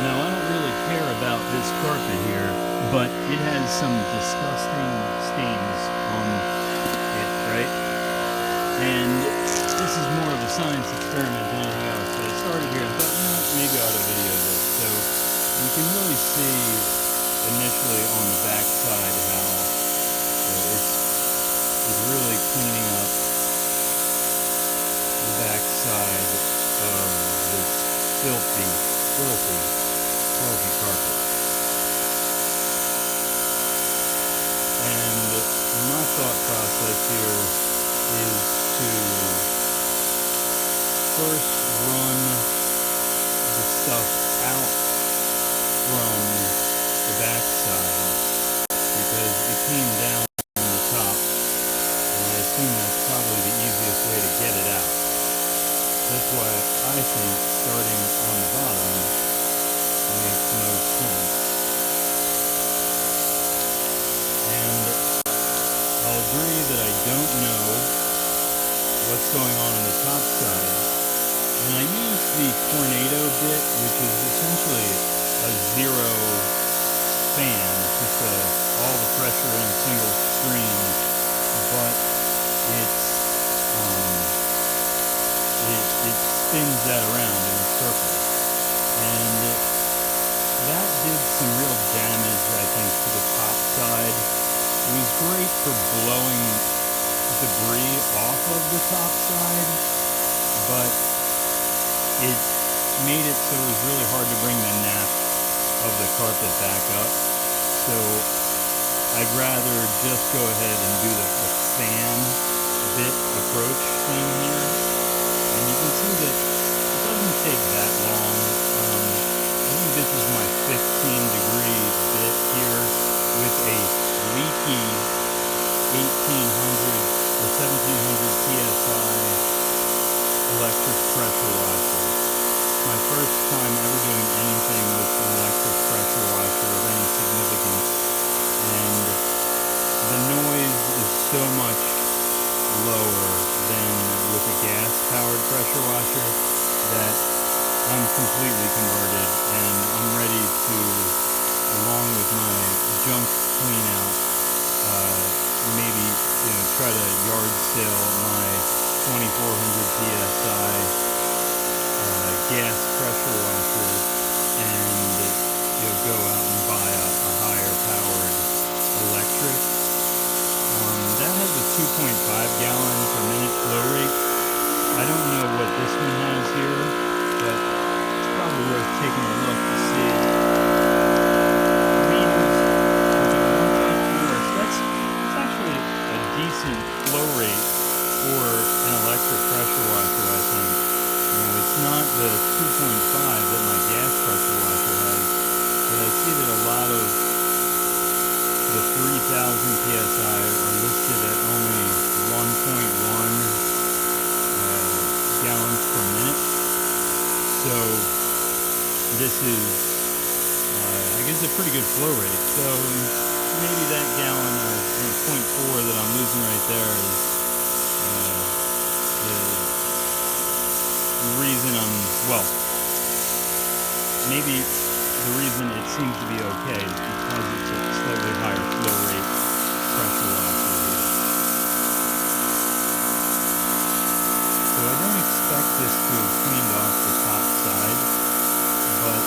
Now, I don't really care about this carpet here, but it has some disgusting stains on it, right? And this is more of a science experiment than anything else. But I started here and thought, maybe I ought to video this. So you can really see initially on the back side how it's really cleaning up the back side of this filthy carpet. And my thought process here is to first run the stuff out from the back side because it came down from the top, and I assume that's probably the easiest way to get it out. That's why I think starting on the bottom makes most sense. And I'll agree that I don't know what's going on the top side. And I use the Tornado bit, which is essentially a zero fan, just all the pressure in a single stream, but it spins that around in a circle. And that did some real damage, I think, to the top side. It was great for blowing debris off of the top side, but it made it so it was really hard to bring the nap of the carpet back up. So I'd rather just go ahead and do the fan bit approach thing here. And you can see that it doesn't take that long. I think this is my 15-degree bit here with a leaky 1800 or 1700 psi electric pressure washer. My first time ever doing anything with an electric pressure washer of any significance, and the noise is so much lower than with a gas-powered pressure washer that I'm completely converted, and I'm ready to, along with my junk clean out, maybe try to yard sale my 2400 psi gas pressure washer and go out and buy a higher powered electric. That has a 2.5 gallon per minute flow rate. I don't know what this one has here, but it's probably worth taking a look to see. Readings are 1.4, so that's actually a decent flow rate for an electric pressure washer, I think. It's not the 2.5 that my gas pressure washer has, but I see that a lot of the 3000 psi are listed at only 1.1 gallons per minute. So this is, I guess, a pretty good flow rate. So maybe that gallon or 0.4 that I'm losing right there is the reason maybe the reason it seems to be okay is because it's a slightly higher flow rate pressure washer here. So I don't expect this to have cleaned off the top side, but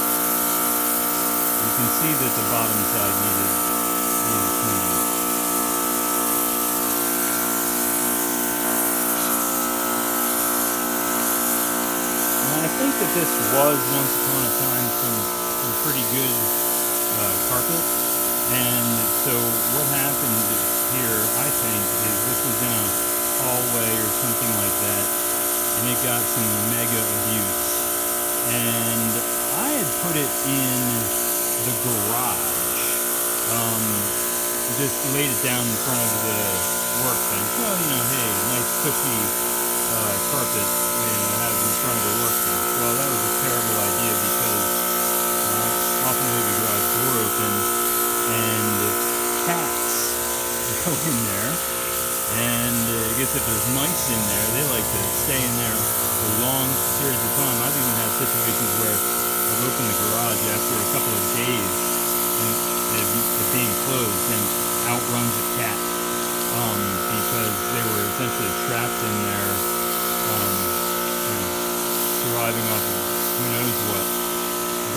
you can see that the bottom side needed cleaning. I think that this was once upon a time some pretty good carpet, and so what happened here, I think, is this was in a hallway or something like that, and it got some mega abuse, and I had put it in the garage, just laid it down in front of the workbench. Well, hey, nice cushy carpet, have in front of the workbench. Well, that was a terrible idea because I often leave the garage door open and cats go in there, and I guess if there's mice in there, they like to stay in there for long periods of time. I've even had situations where a I've opened the garage after a couple of days and it being closed, and out runs a cat, because they were essentially trapped in there, surviving off of who knows what.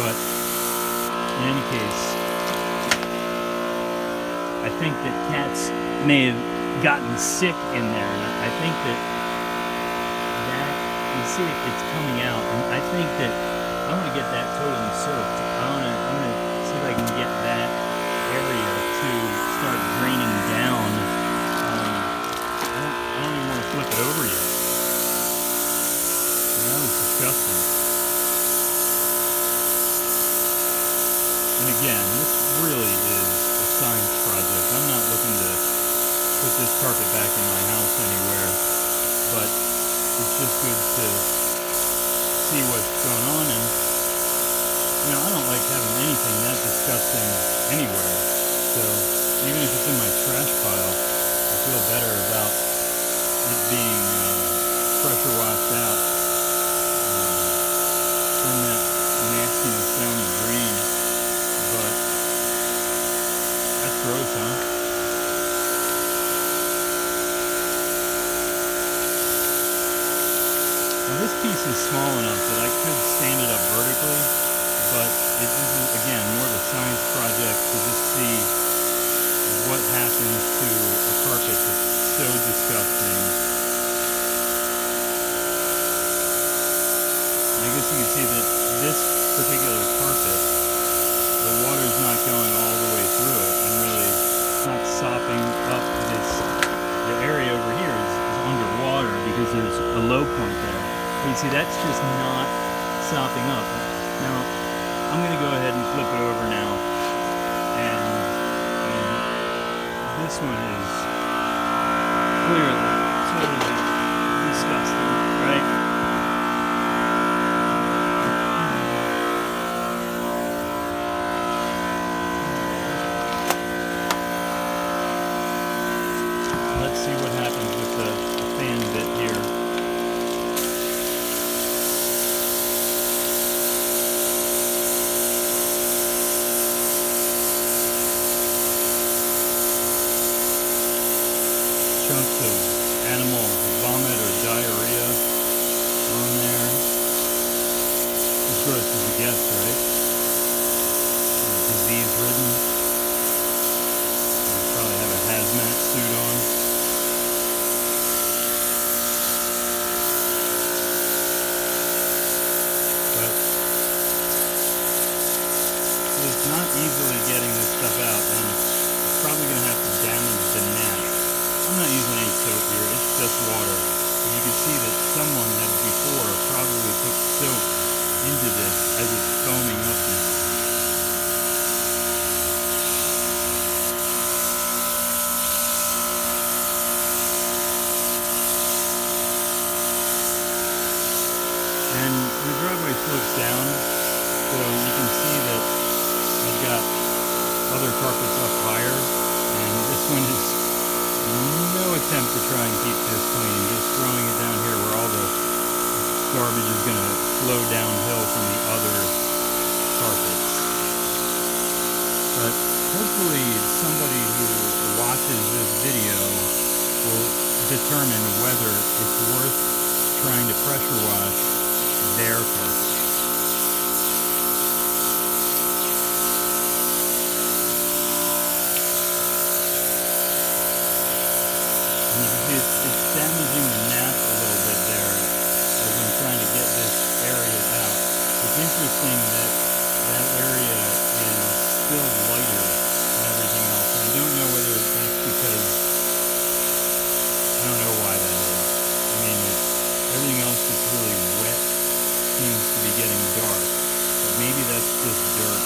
But in any case, I think that cats may have gotten sick in there, and I think that you see it's coming out, and I think that I want to get that totally soaked. I'm gonna see if I can get that area to start draining down. I don't even want to flip it over yet. That was disgusting. And again, this really is a science project. I'm not looking to put this carpet back in my house anywhere, but it's just good to see what's going on. And you know, I don't like having anything that disgusting anywhere, so even if it's in my trash pile, I feel better about it being pressure washed out. Send that nastiness down the drain. But that's gross, huh? Now this piece is small enough that I could stand it up vertically, but this is, again, more of a science project to just see what happens to a carpet that's so disgusting. And I guess you can see that this particular carpet, the water's not going all the way through it, and really it's not sopping up the area over here is underwater because there's a low point there. But you see, that's just not sopping up. Now, I'm gonna go ahead and flip it over now, and this one is clearly totally disgusting, right? Let's see what happens with the fan bit here. Chunks of animal vomit or diarrhea on there. As gross as it gets, right? Disease ridden. You probably have a hazmat suit on. But it's not easily getting this stuff out, and it's probably going to have to damage the gnat. I'm not using any soap here, it's just water. But you can see that someone had before probably put soap into this as it's foaming up now. And the driveway slopes down, so you can see that I've got other carpets up higher, and this one is no attempt to try and keep this clean, just throwing it down here where all the garbage is going to flow downhill from the other carpets. But hopefully somebody who watches this video will determine whether it's worth trying to pressure wash their carpet. And you can see it's damaging the nap a little bit there as I'm trying to get this area out. It's interesting that that area is still lighter than everything else, and I don't know whether that's because, I don't know why that is. I mean, everything else that's really wet seems to be getting dark, but maybe that's just dirt.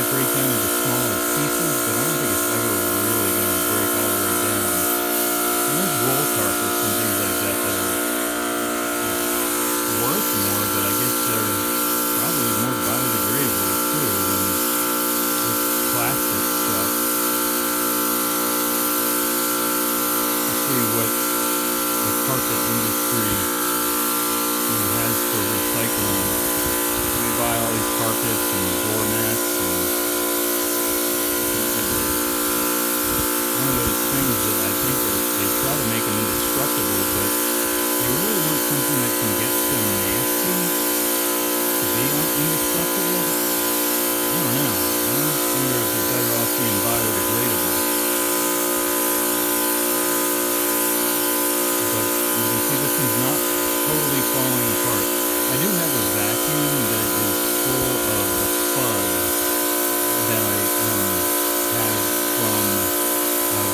break down into smaller pieces, but I don't think it's ever really going to break all the way down. And there's roll carpets and things like that that are worth more, but I guess they're probably more biodegradable too than this plastic stuff. To see what the carpet industry has for recycling. We buy all these carpets and doormats, and one of those things that I think they try to make them indestructible, but you really want something that can get so nasty to be indestructible? I don't know. I wonder if you're better off being biodegradable. But you can see this one's not totally falling apart. I do have a vacuum that is full of the fuzz that I have from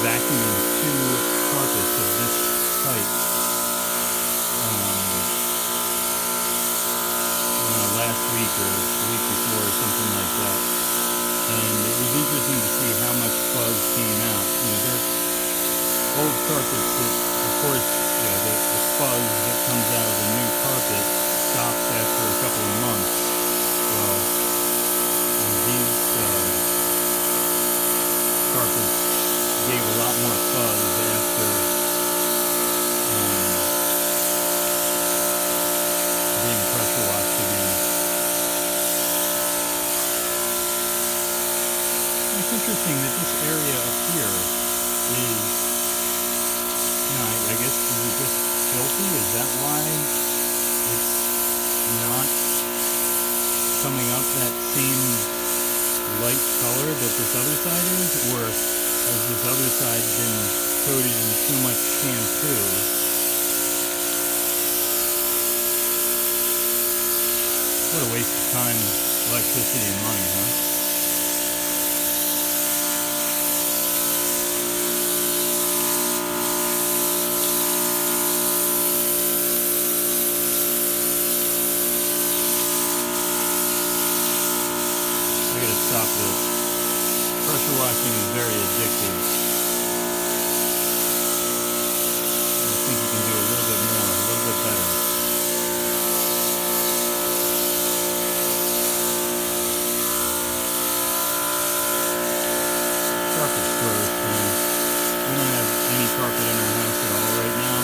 vacuuming 2 carpets of this type last week or the week before or something like that. And it was interesting to see how much fuzz came out. They're old carpets that, of course, the fuzz that comes out of the new carpet stops after a couple of months. Well, these carpets gave a lot more fuzz after being pressure washed again. It's interesting that this area up here is, I guess, is it just filthy? Is that why it's not coming up that same light color that this other side is? Or has this other side been coated in so much shampoo? What a waste of time, electricity, and money, huh? I gotta stop this. Pressure washing is very addictive. I think you can do a little bit more, a little bit better. Carpet's gross, man. We don't have any carpet in our house at all right now,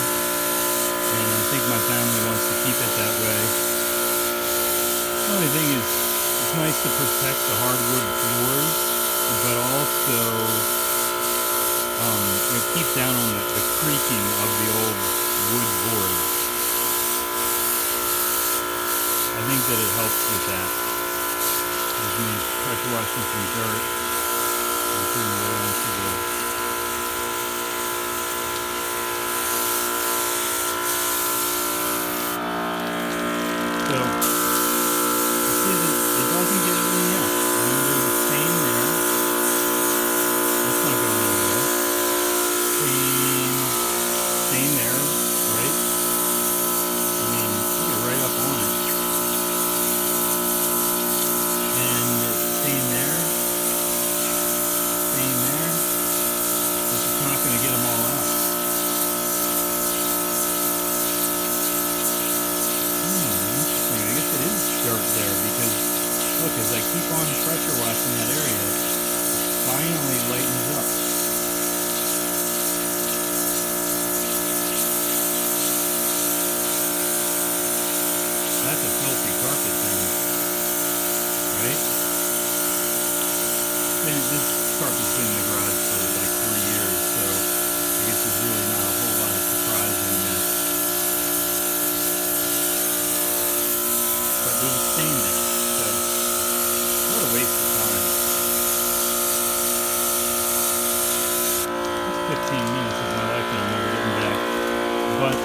and I think my family wants to keep it that way. The only thing is, it's nice to protect the hardwood floors, but also keep down on the creaking of the old wood boards. I think that it helps with that. Just need pressure washing some dirt and putting it right onto the so you see that it doesn't get everything out. There's a stain there. That's not going anywhere. Stain there, right? You're right up on it. And stain there. It's just not going to get them all out. Interesting. I guess it is dirt there because, look, as I keep on pressure washing that area, it finally lightens up. That's a filthy carpet then, right? This carpet's been in the garage for like 3 years, so I guess there's really not a whole lot of surprisingness. But there's a stain there, so what a waste of time. That's 15 minutes of my life that I'm never getting back. But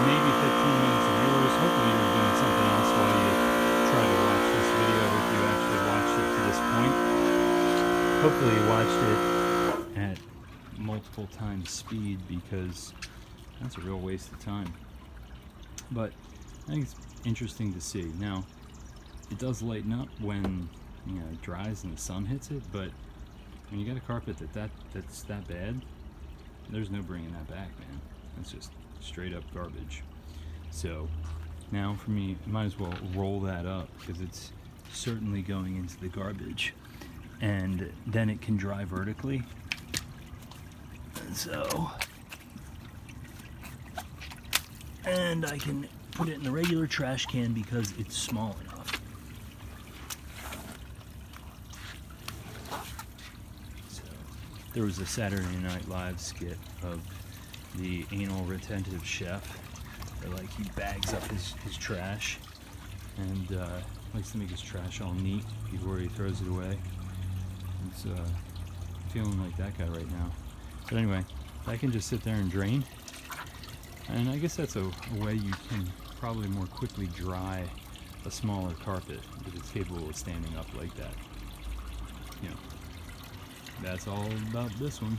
maybe 15 minutes of yours. Hopefully you're doing something else while you try to watch this video if you actually watched it to this point. Hopefully you watched it at multiple times speed, because that's a real waste of time. But I think it's interesting to see. Now, it does lighten up when you know, it dries and the sun hits it. But when you got a carpet that's that bad, there's no bringing that back, man. It's just straight up garbage. So now for me, I might as well roll that up because it's certainly going into the garbage, and then it can dry vertically. So, and I can put it in the regular trash can because it's small enough. So there was a Saturday Night Live skit of the anal retentive chef where like he bags up his trash and likes to make his trash all neat before he throws it away. It's feeling like that guy right now. But anyway, I can just sit there and drain, and I guess that's a way you can probably more quickly dry a smaller carpet if it's capable of standing up like that. You know, that's all about this one.